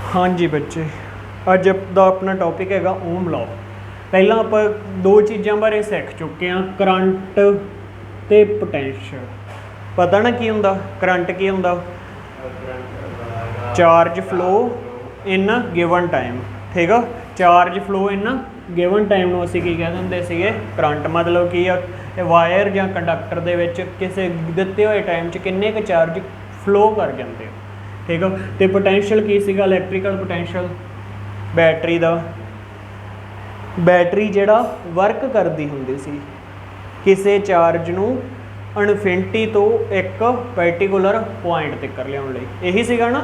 हाँ जी बच्चे, अज का अपना टॉपिक है ओम लॉ। पहला आप दो चीज़ों बारे सीख चुके हैं, करंट ते पोटेंशियल। पता ना की हुंदा करंट की हुंदा? Charge flow in given time. ठीक है, charge flow in given time नूं असीं की कह दिंदे सीगे करंट। मतलब की वायर या कंडक्टर दे विच किसी दिते हुए टाइम च किन्ने क चार्ज फ्लो कर जाते हैं। ठीक है, तो पोटेंशियल की सीगा? इलैक्ट्रिकल पोटेंशियल बैटरी का, बैटरी जिहड़ा वर्क करती हुंदी सी किसी चार्ज नूं इनफिनिटी तो एक पर्टिकुलर पॉइंट तक लियाउण लई, यही सीगा ना।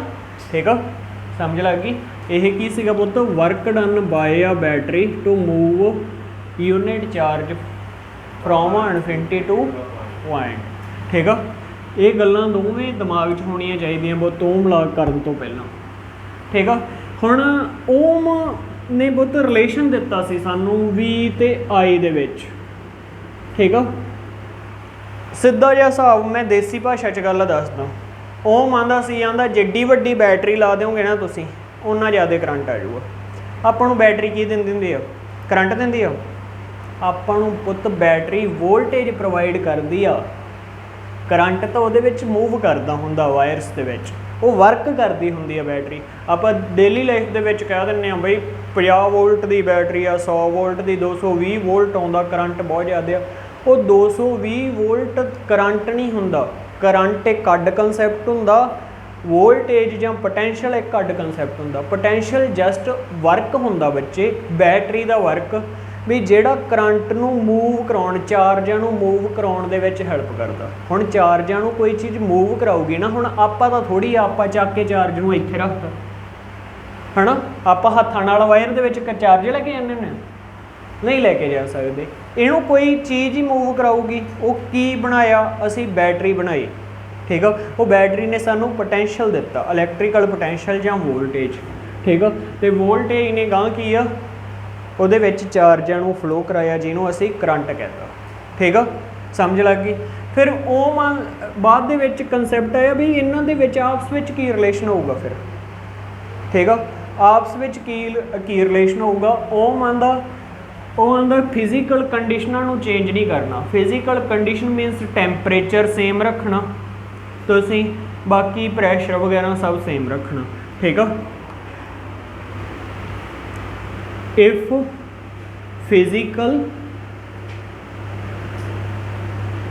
ठीक है, समझ लग गई? यही की सीगा पुत्त? Work done by a battery to move unit charge from infinity to point. ठीक है, ये गल्लां दोवें दिमाग च होणियां चाहीदियां बहुत ओम लॉ करन तो पहलां। ठीक है, हुण ओम ने बहुत रिलेशन दिता सी सानूं वी ते आई दे विच। ठीक है, सीधा जिहा हिसाब मैं देसी भाशा च गल दसदा। ओम आंदा सी, आंदा जिड्डी वड्डी बैटरी ला दोगे ना तुसीं उन्ना ज़्यादा करंट आ जाऊगा। आपां नूं बैटरी की दिंदी हुंदी आ? करंट दिंदी आ। आपां नूं पुत्त बैटरी वोल्टेज प्रोवाइड करदी आ। करंट तो वो मूव करता होंगे वायरस के विच, वो वर्क करती होंगी है बैटरी। आप डेली लाइफ के कह दें बई 50 वोल्ट की बैटरी आ, 100 वोल्ट की, 220 वोल्ट आता करंट बहुत ज़्यादा। वो 220 वोल्ट करंट नहीं होंदा, करंट एक अड कंसैप्ट होंदा, वोल्टेज या पोटेंशियल एक अड कंसैप्ट होंदा। पोटेंशियल जस्ट वर्क होंदा बच्चे, बैटरी का वर्क भी जिहड़ा करंट नूं मूव कराउण, चार्जां नूं मूव कराउण दे विच हैल्प करदा। हुण चार्जां नूं कोई चीज़ मूव कराऊगी ना, हुण आपां तां थोड़ी आपां चक के चार्ज नूं इत्थे रखता है ना, आपां हत्थां नाल वायर दे विच चार्ज लैके जांदे हुंदे नहीं लैके जा सकदे। इहनूं कोई चीज़ ही मूव कराऊगी। वो की बनाया? असीं बैटरी बनाई। ठीक है, वो बैटरी ने सानूं पोटेंशियल दिता, इलैक्ट्रिकल पोटेंशियल जां वोल्टेज। ठीक है, तो वोल्टेज ने गांह की आ ਉਹਦੇ ਵਿੱਚ ਚਾਰਜਾਂ ਨੂੰ ਫਲੋ कराया ਜਿਹਨੂੰ ਅਸੀਂ करंट कहता। ठीक है, समझ लग गई? फिर ओम बाद ਦੇ ਵਿੱਚ कंसैप्ट आया भी इन्हां ਦੇ ਵਿੱਚ आपस ਵਿੱਚ की रिलेशन होगा फिर। ठीक है, आपस ਵਿੱਚ की रिलेशन होगा? ओम आंदा फिजिकल कंडीशनां ਨੂੰ चेंज नहीं करना। फिजिकल कंडीशन मीनस टैंपरेचर सेम रखना, तुसीं बाकी प्रैशर वगैरह सब सेम रखना। ठीक है, if physical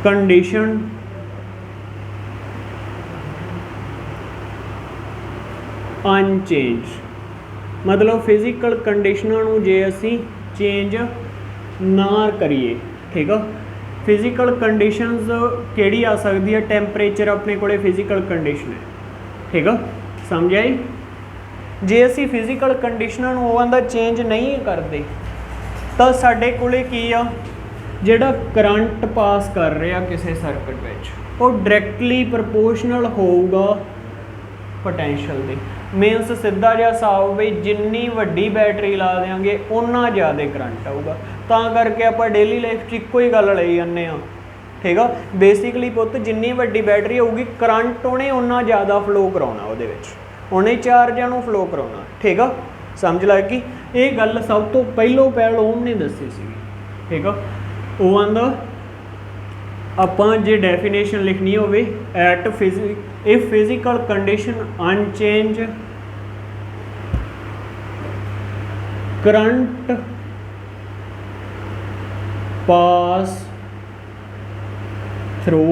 condition unchanged, मतलब फिजिकल कंडीशनां नूं जे असी चेंज ना करिए। ठीक है, फिजिकल कंडीशनस किहड़ी आ सकती है? टैंपरेचर अपने कोले फिजिकल कंडीशन है। ठीक है, समझ आई? जे असी फिजिकल कंडीशनां नूं आंदा चेंज नहीं करते तो साडे कोले की आ, जिहड़ा करंट पास कर रहा किसी सर्किट विच वो डायरैक्टली प्रपोर्शनल होगा पोटेंशियल दे। मीनस सीधा जिहा हिसाब बई जिन्नी वड्डी बैटरी ला देंगे उन्ना ज़्यादा करंट आऊगा। तां करके आपां डेली लाइफ च इक्को ही गल लई जाने आ। ठीक है, बेसिकली पुत्त जिन्नी वड्डी बैटरी होगी करंट उन्हें उन्ना ज़्यादा फ्लो कराउणा, उहदे विच उन्हें चार्जां नूं फ्लो कराउणा। ठीक है, समझ लग गई? ये गल सब तो पहलों पहल ओम ने दसी सी। ठीक है, वो आंदा आपां जे डेफिनेशन लिखनी होवे at if physical condition unchanged current pass through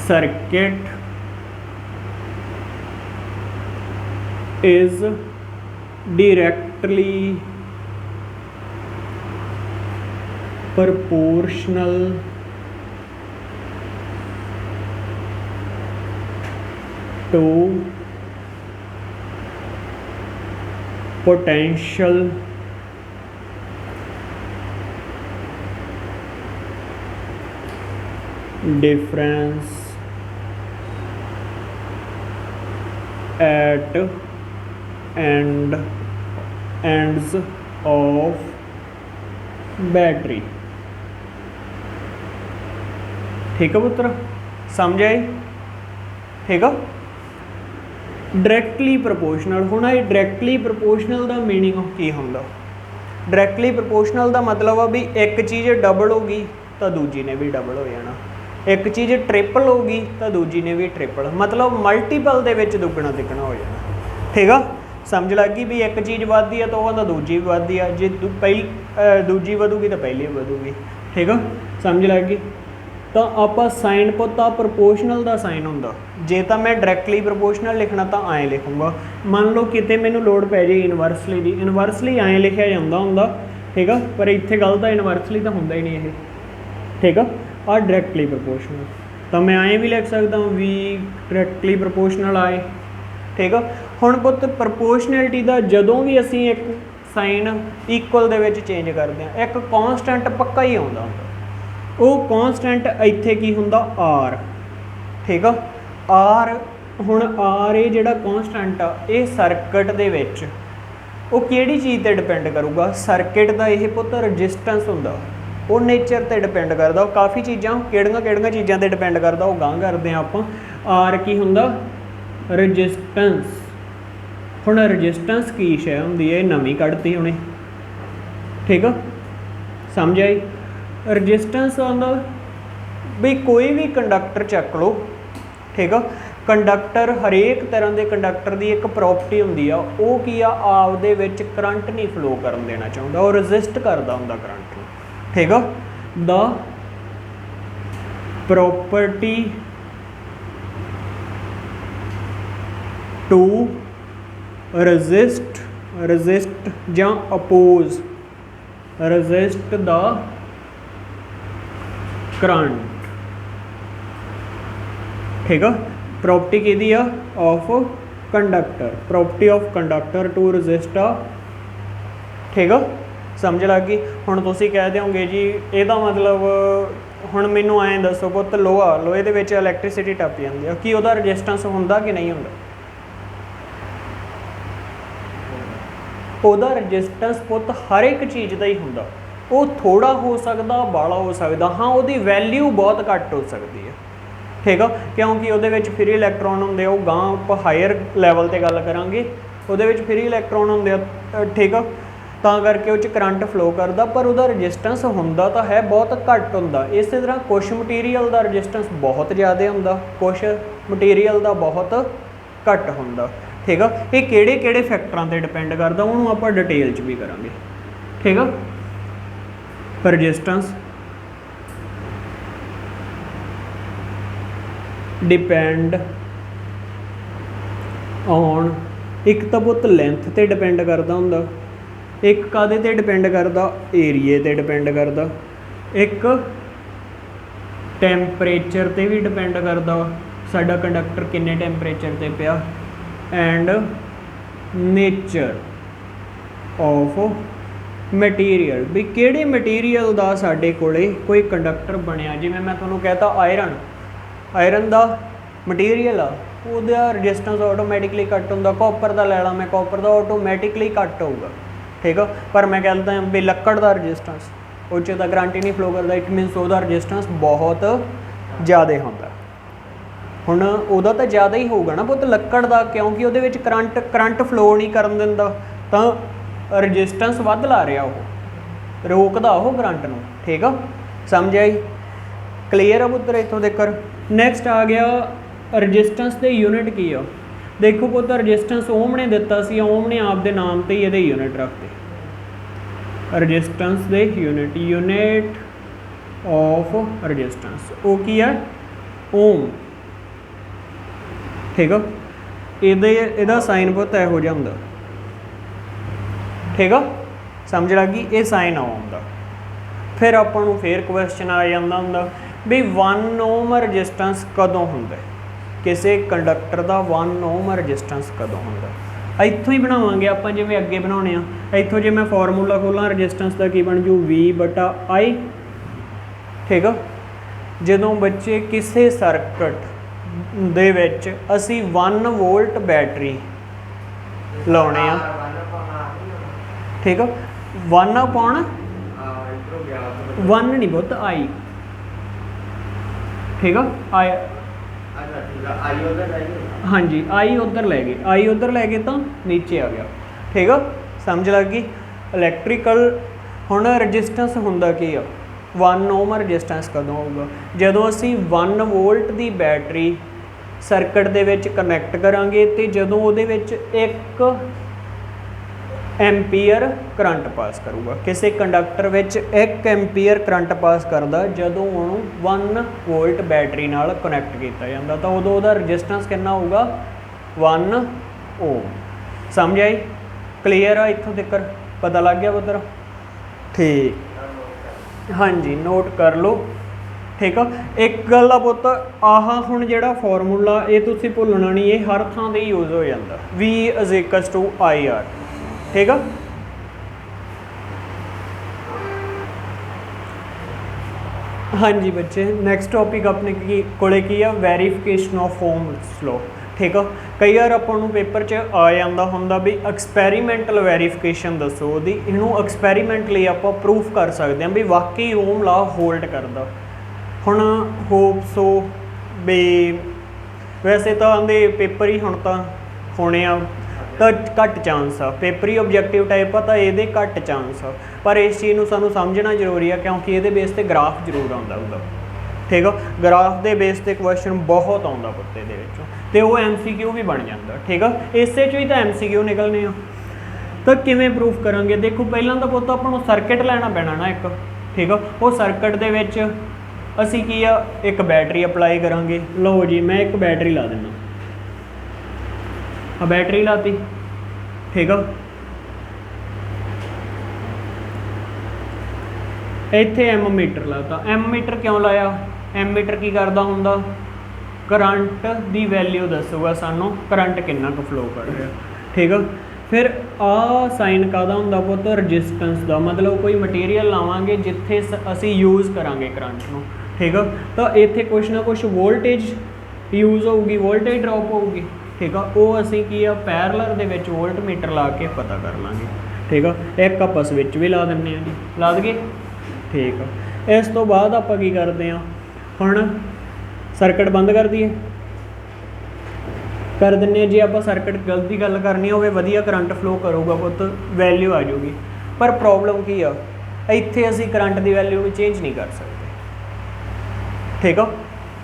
circuit is directly proportional to potential difference at ends of battery. ठीक है पुत्र, समझ आई? ठीक है, डायरैक्टली प्रपोर्शनल। हुण ये डायरैक्टली प्रपोर्शनल का मीनिंग की होंदा? डायरैक्टली प्रपोर्शनल का मतलब आ भी एक चीज़ डबल होगी तो दूजी ने भी डबल हो जाना, एक चीज़ ट्रिपल होगी तो दूजी ने भी ट्रिपल, मतलब मल्टीपल दे विच दुगना तिगना हो जाना। ठीक है, समझ लग गई भी एक चीज़ वधदी है तो वह दूजी भी वधदी है, जे दूजी वधूगी तो पहली वधूगी। ठीक है, समझ लग गई। तो आप साइन पुत आ प्रपोर्शनल का साइन होंदा, जे तो मैं डायरैक्टली प्रपोर्शनल लिखना तो आए लिखूँगा। मान लो कितने मैनू लोड़ पै जाए इनवर्सली की, इनवर्सली आए लिखा जाता होंदा। ठीक है, पर इत्थे गलत है, इनवर्सली तो होंदा ही नहीं ये। ठीक है, और डायरैक्टली प्रपोर्शनल तो मैं आए भी लिख सकता हूँ वी डायरैक्टली प्रपोर्शनल आए। ठीक है, हुण पुत प्रपोर्शनैलिटी का जदों भी असी एक साइन इक्वल दे विच चेंज करते हैं, एक कॉन्सटेंट पक्का ही आउंदा हुंदा। वो कॉन्सटेंट इत्थे की हुंदा आर। ठीक है, आर हुण आर ये जिहड़ा कॉन्सटेंट आ ये सर्किट दे विच वो किहड़ी चीज़ ते डिपेंड करूगा? सर्किट का यह पुत रजिस्टेंस हुंदा, वो नेचर ते डिपेंड करदा। काफ़ी चीज़ां किहड़ियां चीज़ां ते डिपेंड करदा, वो गां करदे आं आपां। आर की हुंदा? रजिस्टेंस। हुण रजिस्टेंस की शै हुंदी है? नवीं कढती हुणे। ठीक है, समझ आई? रजिस्टेंस आंदा भी कोई भी कंडक्टर चक लो। ठीक है, कंडक्टर हरेक तरह के कंडक्टर की एक प्रॉपर्टी होंदी आ, वो की आ आपदे विच करंट नहीं फ्लो करन देना चाहुंदा, वो रजिस्ट करदा हुंदा करंट नूं। ठीक है, द प्रॉपर्टी टू रजिस्ट या अपोज रजिस्ट द करंट। ठीक है, प्रॉपर्टी किहदी आ? Of conductor, property of conductor to resist आ। ठीक है, समझ लग गई। हुण तुसीं कह दोगे जी ਇਹਦਾ मतलब हुण मैनूं ऐं दसो पुत लोहा, लोहे दे विच इलैक्ट्रिसिटी टप जांदी है, कि ਉਹਦਾ रजिस्टेंस हुंदा कि नहीं हुंदा? ਉਹਦਾ रजिस्टेंस पुत हर एक चीज़ का ही हुंदा, वो थोड़ा हो सकता, बाला हो सकता। हाँ, वो वैल्यू बहुत घट हो सकती है। ठीक है, क्योंकि वो फ्री इलैक्ट्रॉन होंगे, वो गां आप हायर लैवल पर गल करांगे, वो फ्री इलैक्ट्रॉन होंगे। ठीक है, तां करके उस करंट फ्लो करता, पर उसका रजिस्टेंस होंदा तो है बहुत घट होंदा। इस तरह कुछ मटीरियल का रजिस्टेंस बहुत ज़्यादा होंदा, कुछ मटीरियल का बहुत घट होंदा। ठीक है, ये किहड़े फैक्टरां ते डिपेंड करदा, उहनूं आपां डिटेल च भी करांगे। ठीक है, रजिस्टेंस डिपेंड ऑन, एक तो पुत लेंथ ते डिपेंड करता हुंदा, एक कादे ते डिपेंड करता? एरिए ते डिपेंड करता, एक टैंपरेचर ते भी डिपेंड करता, साडा कंडक्टर किन्ने टैंपरेचर ते पिया, एंड नेचर ऑफ मटीरियल, भी किहड़े मटीरियल का साडे कोले कोई कंडक्टर बनया। जिवें मैं तुहानूं कहता आयरन का मटीरियल आ, ਉਹਦਾ रजिस्टेंस ऑटोमैटिकली घट होंदा। कॉपर का लै ला मैं, कॉपर का ऑटोमैटिकली घट होगा। ठीक है, पर मैं कहता हूँ भी लक्कड़ का रजिस्टेंस वो तो करंट ही नहीं फ्लो करता, इट मीनस उसका रजिस्टेंस बहुत ज़्यादा होंदा। हुण उहदा तो ज़्यादा ही होगा ना पुत लक्कड़ का, क्योंकि वो करंट फ्लो नहीं करन दिंदा, तो रजिस्टेंस वध ला रहा, वो रोकदा वो करंट नूं। ठीक है, समझ आई? क्लीयर है पुत्तर इत्थों तक। नैक्सट आ गया रजिस्टेंस के यूनिट की आ। देखो पुत रजिस्टेंस ओम ने दिता सी, ओम ने आपके नाम से ही ये यूनिट रखते, resistance they unit of resistance वो की है? ओम। ठीक है, ਇਹਦਾ साइन पुत इहो जिहा हुंदा। ठीक है, समझ लगी? ये साइन ओम दा। फिर आपां नूं फिर क्वेश्चन आ जांदा हुंदा भी 1 ओम रजिस्टेंस कदों हुंदा है, किसी कंडक्टर का 1 ओम रजिस्टेंस कदों होंदा? इत्थों ही बनावांगे आपां, जिवें अगे बनाउणे आ। इत्थों जे मैं फॉर्मूला खोलां रजिस्टेंस का की बन जू V/I। ठीक है, जदों बच्चे किसी सर्किट दे विच असीं 1 वोल्ट बैटरी लाउणे आ। ठीक है, 1/1 नहीं बहुत I। ठीक है, हाँ जी, आई उधर लै गए, आई उधर लै गए तो नीचे आ गया। ठीक है, समझ लग गई। इलैक्ट्रिकल हुण रजिस्टेंस हुंदा की आ, 1 ओम रजिस्टेंस कदों होगा, जदों असी 1 वोल्ट की बैटरी सर्किट दे विच कनैक्ट करांगे तो जदों उहदे विच 1 एम्पीयर करंट पास करूगा। किसी कंडक्टर विच 1 एम्पीयर करंट पास करदा जदों उहनूं 1 वोल्ट बैटरी नाल कनैक्ट किया जाता, तो उदों उहदा रजिस्टेंस कितना होगा, 1 ओम। समझ आई, क्लीयर आ, इत्थों तक पता लग गया पुत्र? ठीक, हाँ जी, नोट कर लो। ठीक है, एक गल आ पुत, आह हुण जिहड़ा फॉर्मूला ये तुसीं भुल्लना नहीं, ये हर थां ते यूज़ हो जाता, V = IR। ठीक है, हाँ जी बच्चे, नैक्सट टॉपिक अपने कोले की है, वेरीफिकेशन ऑफ ओम्स लॉ। ठीक है, कई बार अपन पेपर च आ जाता होंदा भी एक्सपैरीमेंटल वेरीफिकेशन दसो दी, इनू एक्सपैरीमेंटली आप प्रूफ कर सकते हैं भी वाकई ओम लॉ होल्ड करता। हुण होप सो भी वैसे तो आंदे पेपर ही हुण तां होने आ तो घट चांस आ, पेपर ही ऑब्जैक्टिव टाइप आ तो ये घट चांस आ, पर इस चीज़ को सानू समझना जरूरी है क्योंकि ये बेस पर ग्राफ जरूर आता होगा। ठीक है, ग्राफ के बेस पर क्वेश्चन बहुत आता पुत्ते दे विचों ते वो MCQ भी बन जाता। ठीक है, इसे ही तो MCQ निकलने आ, तो किवें प्रूफ करांगे? देखो पहलां तो पुत्त आपां नूं सर्किट लैना पैना ना एक। ठीक है, वो सर्किट दे विच असीं की आ, एक बैटरी अप्लाई करांगे। लो जी, मैं एक बैटरी ला देना, बैटरी लाती। ठीक है, इत्थे एम मीटर लाता। एम मीटर क्यों लाया? एम मीटर की करदा हुंदा, करंट दी वैल्यू दसूगा सानू, करंट कितना क फ्लो कर रहा। ठीक है, फिर आ साइन कादा हुंदा पुत्त, रजिस्टेंस का, मतलब कोई मटीरियल लावांगे जिथे असी यूज़ करांगे करंट नूं। ठीक है, तो इत्थे कुछ ना कुछ वोल्टेज यूज़ होगी, वोल्टेज ड्रॉप होगी। ठीक है, वो असी की आ पैरलर दे विच वोल्ट मीटर ला के पता कर लांगे। ठीक है, एक आप स्विच भी ला दें जी, ला दे। ठीक है, इस तो बाद आप की करते हैं, हुण सर्किट बंद कर दिए, कर दें जी। आप सर्किट गलती गल करनी हो, वधिया करंट फ्लो करूगा पुत, वैल्यू आ जाऊगी। पर प्रॉब्लम की आ, इत्थे असी करंट की वैल्यू में चेंज नहीं कर सकते। ठीक है,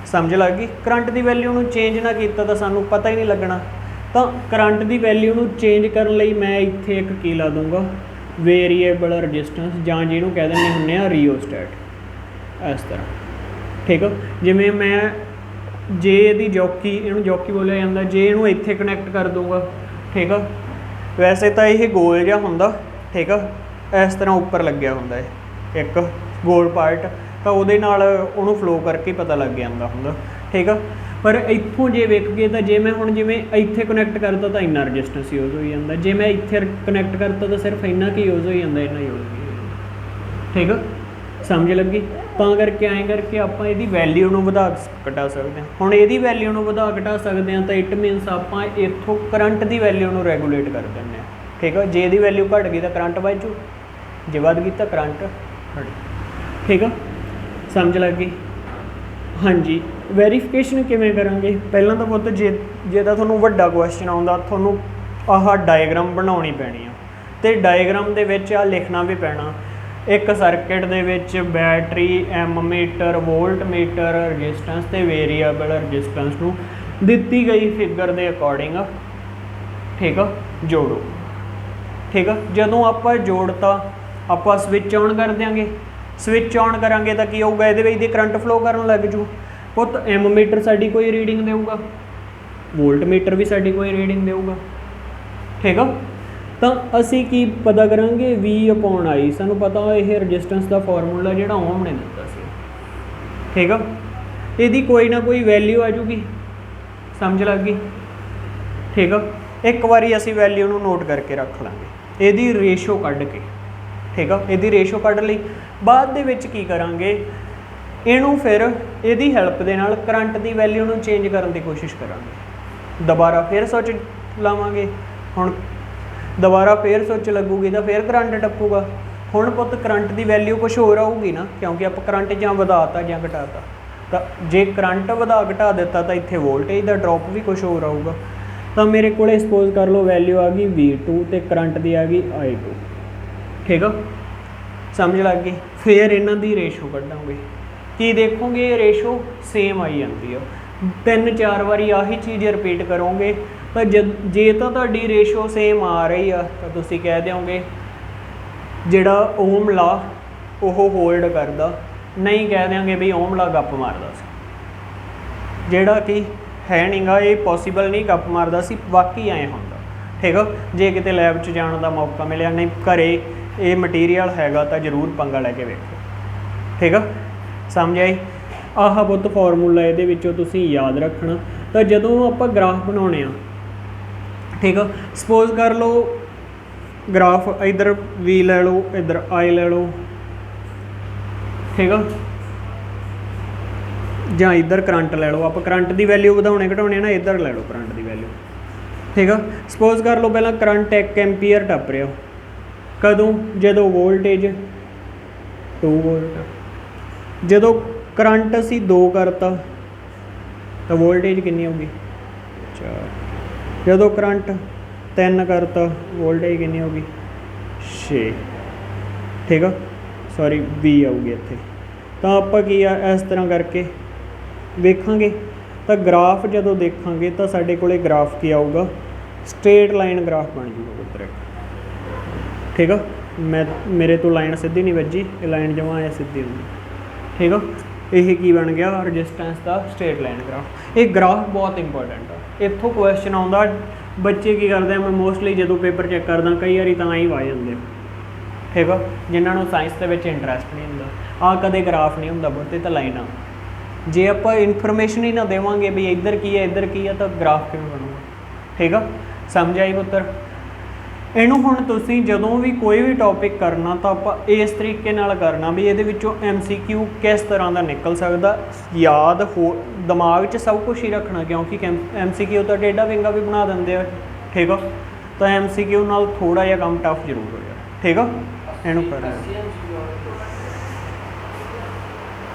समझ लग गई? करंट की वैल्यू में चेंज ना किया तो सानू पता ही नहीं लगना। तो करंट की वैल्यू में चेंज करने लई मैं इत्थे एक की ला दूँगा, वेरीएबल रजिस्टेंस, जां जिहनूं कह दिंदे हुंदे आ रियोस्टैट, इस तरह। ठीक है, जिवें मैं जे दी जॉकी, इहनूं जॉकी बोलिया जांदा, जे इहनूं इत्थे कनैक्ट कर दूँगा। ठीक है, वैसे तो यह गोल जिहा हुंदा। ठीक है, इस तरह उपर लग्या हुंदा है एक गोल पार्ट, तो उहदे नाल उहनूं फ्लो करके पता लग जांदा हुंदा। ठीक है, पर इत्थों जे वेख गए तो जे मैं हुण जिवें इत्थे कनैक्ट करता तो इन्ना रजिस्टेंस यूज़ हो जाता, जे मैं इत्थे कनैक्ट करता तो सिर्फ इन्ना की यूज़ हो जाता, इन्ना यूज़ नहीं होता। ठीक है, समझ लगी? तो करके आए करके आप ये वैल्यू में वधा घटा सकते हैं। हुण ये वैल्यू में वधा घटा सकते हैं तो इट मीनस आप इत्थों करंट की वैल्यू में रेगूलेट कर दें। ठीक है, जे दी वैल्यू घट गई तो करंट बढ़ जू, जे वध गई तो करंट घट। ठीक है, समझ लग गई? हाँ जी, वेरीफिकेशन किवें करांगे? पहलां तो पुत्त जे तां तुहानूं वड्डा क्वेश्चन आउंदा, तुहानूं आह डायग्राम बनाउणी पैणी आ, ते डायग्राम दे विच आ लिखना भी पैना। एक सर्किट दे विच battery, ammeter, voltmeter, resistance ते वेरीएबल रजिस्टेंस नूं दित्ती गई फिगर दे अकॉर्डिंग, ठीक है, जोड़ो। ठीक है, जदों आपां जोड़ता आपां स्विच ऑन कर देंगे। स्विच ऑन करांगे तो की होगा, ये करंट फ्लो करन लग जू। पुत एम मीटर साडी कोई रीडिंग देगा, वोल्ट मीटर भी साडी कोई रीडिंग देगा। ठीक है, तो असी की पता करांगे V/I, सानू पता यह रजिस्टेंस का फॉर्मूला जिहड़ा ओम ने दिता सी। ठीक है, यदि कोई ना कोई वैल्यू आ जूगी, समझ लग गई? ठीक है, एक बारी असी वैल्यू नूं नोट करके रख लांगे, यदि रेशो कढ़ के। ठीक है, यदि रेशो कढ़ लई, बाद दे विच की करांगे, इनू फिर यदि हैल्प दे नाल करंट की वैल्यू नूं चेंज करने की कोशिश करांगे। दोबारा फिर स्विच लावांगे, हुण दोबारा फिर स्विच लगूगी तो फिर करंट टपूगा। हुण पुत करंट की वैल्यू कुछ होर आऊगी ना, क्योंकि आप करंट जां वधाता जां घटाता। ਤਾਂ ਜੇ ਕਰੰਟ ਵਧਾ ਘਟਾ ਦਿੱਤਾ ਤਾਂ ਇੱਥੇ ਵੋਲਟੇਜ ਦਾ ਡ੍ਰੌਪ ਵੀ ਕੁਛ ਹੋਰ ਆਊਗਾ। ਤਾਂ ਮੇਰੇ ਕੋਲ ਸਪੋਜ਼ ਕਰ ਲਓ ਵੈਲਿਊ ਆ ਗਈ V2 ਤੇ ਕਰੰਟ ਦੀ ਆ ਗਈ I2, ਠੀਕ ਆ, ਸਮਝ ਲੱਗ ਗਈ। ਫਿਰ ਇਹਨਾਂ ਦੀ ਰੇਸ਼ੋ ਕੱਢਾਂਗੇ, ਕੀ ਦੇਖੋਗੇ ਰੇਸ਼ੋ ਸੇਮ ਆਈ ਜਾਂਦੀ ਆ, 3-4 ਵਾਰੀ ਆਹੀ ਚੀਜ਼ ਰਿਪੀਟ ਕਰੋਗੇ ਤਾਂ ਜੇ ਤਾਂ ਤੁਹਾਡੀ ਰੇਸ਼ੋ ਸੇਮ ਆ ਰਹੀ ਆ ਤਾਂ ਤੁਸੀਂ ਕਹਿ ਦਿਓਗੇ ਜਿਹੜਾ ਓਮ ਲਾ ਉਹ ਹੋਲਡ ਕਰਦਾ, ਨਹੀਂ ਕਹਿ ਦਿਆਂਗੇ ਵੀ ਓਮ ਲਾ ਗੱਪ ਮਾਰਦਾ ਸੀ, ਜਿਹੜਾ ਕਿ ਹੈ ਨਹੀਂਗਾ, ਇਹ ਪੋਸੀਬਲ ਨਹੀਂ ਗੱਪ ਮਾਰਦਾ ਸੀ, ਬਾਕੀ ਐਂ ਹੁੰਦਾ, ਠੀਕ ਆ। ਜੇ ਕਿਤੇ ਲੈਬ 'ਚ ਜਾਣ ਦਾ ਮੌਕਾ ਮਿਲਿਆ, ਨਹੀਂ ਘਰੇ ਇਹ ਮਟੀਰੀਅਲ ਹੈਗਾ ਤਾਂ ਜ਼ਰੂਰ ਪੰਗਾ ਲੈ ਕੇ ਵੇਖੋ, ਠੀਕ ਆ, ਸਮਝ ਆਈ। ਆਹ ਬਹੁਤ ਫਾਰਮੂਲਾ ਇਹਦੇ ਵਿੱਚੋਂ ਤੁਸੀਂ ਯਾਦ ਰੱਖਣਾ। ਤਾਂ ਜਦੋਂ ਆਪਾਂ ਗ੍ਰਾਫ ਬਣਾਉਣੇ ਆ, ਠੀਕ ਆ, ਸਪੋਜ਼ ਕਰ ਲਓ ਗ੍ਰਾਫ ਇੱਧਰ V ਲੈ ਲਓ, ਇੱਧਰ I ਲੈ ਲਓ, ਠੀਕ ਆ, ਜਾਂ ਇੱਧਰ ਕਰੰਟ ਲੈ ਲਓ। ਆਪਾਂ ਕਰੰਟ ਦੀ ਵੈਲਿਊ ਵਧਾਉਣੇ ਘਟਾਉਣੇ ਨਾ, ਇੱਧਰ ਲੈ ਲਓ ਕਰੰਟ ਦੀ ਵੈਲਿਊ, ਠੀਕ ਆ। ਸਪੋਜ਼ ਕਰ ਲਓ ਪਹਿਲਾਂ ਕਰੰਟ 1 ਐਂਪੀਅਰ ਟੱਪ ਰਿਹਾ, ਕਦੋਂ? ਜਦੋਂ ਵੋਲਟੇਜ 2 ਵੋਲਟ। ਜਦੋਂ ਕਰੰਟ ਅਸੀਂ 2 ਕਰਤਾ ਤਾਂ ਵੋਲਟੇਜ ਕਿੰਨੀ ਹੋਊਗੀ? 4। ਜਦੋਂ ਕਰੰਟ 3 ਕਰਤਾ ਵੋਲਟੇਜ ਕਿੰਨੀ ਹੋਊਗੀ? 6, ਠੀਕ ਆ, ਸੌਰੀ V ਆਊਗੀ ਇੱਥੇ। ਤਾਂ ਆਪਾਂ ਕੀ ਆ ਇਸ ਤਰ੍ਹਾਂ ਕਰਕੇ ਵੇਖਾਂਗੇ। ਤਾਂ ਗ੍ਰਾਫ ਜਦੋਂ ਦੇਖਾਂਗੇ ਤਾਂ ਸਾਡੇ ਕੋਲੇ ਗ੍ਰਾਫ ਕੀ ਆਊਗਾ? ਸਟ੍ਰੇਟ ਲਾਈਨ ਗ੍ਰਾਫ ਬਣ ਜੂਗਾ ਪੁੱਤਰ, ਠੀਕ ਆ। ਮੇਰੇ ਤੋਂ ਲਾਈਨ ਸਿੱਧੀ ਨਹੀਂ ਵੱਜੀ, ਇਹ ਲਾਈਨ ਜਮਾਂ ਐ ਸਿੱਧੀ ਹੁੰਦੀ, ਠੀਕ ਆ। ਇਹ ਕੀ ਬਣ ਗਿਆ? ਰਜਿਸਟੈਂਸ ਦਾ ਸਟ੍ਰੇਟ ਲਾਈਨ ਗ੍ਰਾਫ। ਇਹ ਗ੍ਰਾਫ ਬਹੁਤ ਇੰਪੋਰਟੈਂਟ ਆ, ਇੱਥੋਂ ਕੁਐਸਚਨ ਆਉਂਦਾ। ਬੱਚੇ ਕੀ ਕਰਦੇ ਆ, ਮੈਂ ਮੋਸਟਲੀ ਜਦੋਂ ਪੇਪਰ ਚੈੱਕ ਕਰਦਾ ਕਈ ਵਾਰੀ ਤਾਂ ਹੀ ਆ ਜਾਂਦੇ, ਠੀਕ ਆ, ਜਿਨ੍ਹਾਂ ਨੂੰ ਸਾਇੰਸ ਦੇ ਵਿੱਚ ਇੰਟਰਸਟ ਨਹੀਂ ਹੁੰਦਾ। ਆਹ ਕਦੇ ਗ੍ਰਾਫ ਨਹੀਂ ਹੁੰਦਾ, ਬਹੁਤੇ ਤਾਂ ਲਾਈਨਾਂ। ਜੇ ਆਪਾਂ ਇਨਫੋਰਮੇਸ਼ਨ ਹੀ ਨਾ ਦੇਵਾਂਗੇ ਵੀ ਇੱਧਰ ਕੀ ਹੈ ਇੱਧਰ ਕੀ ਹੈ ਤਾਂ ਗ੍ਰਾਫ ਕਿਵੇਂ ਬਣੂਗਾ, ਠੀਕ ਆ, ਸਮਝ ਆਈ ਪੁੱਤਰ। ਇਹਨੂੰ ਹੁਣ ਤੁਸੀਂ ਜਦੋਂ ਵੀ ਕੋਈ ਵੀ ਟੌਪਿਕ ਕਰਨਾ ਤਾਂ ਆਪਾਂ ਇਸ ਤਰੀਕੇ ਨਾਲ ਕਰਨਾ ਵੀ ਇਹਦੇ ਵਿੱਚੋਂ MCQ ਕਿਸ ਤਰ੍ਹਾਂ ਦਾ ਨਿਕਲ ਸਕਦਾ, ਯਾਦ ਹੋ ਦਿਮਾਗ 'ਚ ਸਭ ਕੁਛ ਹੀ ਰੱਖਣਾ, ਕਿਉਂਕਿ MCQ ਤਾਂ ਟੇਢਾ ਵਿੰਗਾ ਵੀ ਬਣਾ ਦਿੰਦੇ ਆ, ਠੀਕ ਆ। ਤਾਂ MCQ ਨਾਲ ਥੋੜ੍ਹਾ ਜਿਹਾ ਕੰਮ ਟਫ ਜ਼ਰੂਰ ਹੋ ਜਾਏ, ਠੀਕ ਆ। ਇਹਨੂੰ ਕਰਨਾ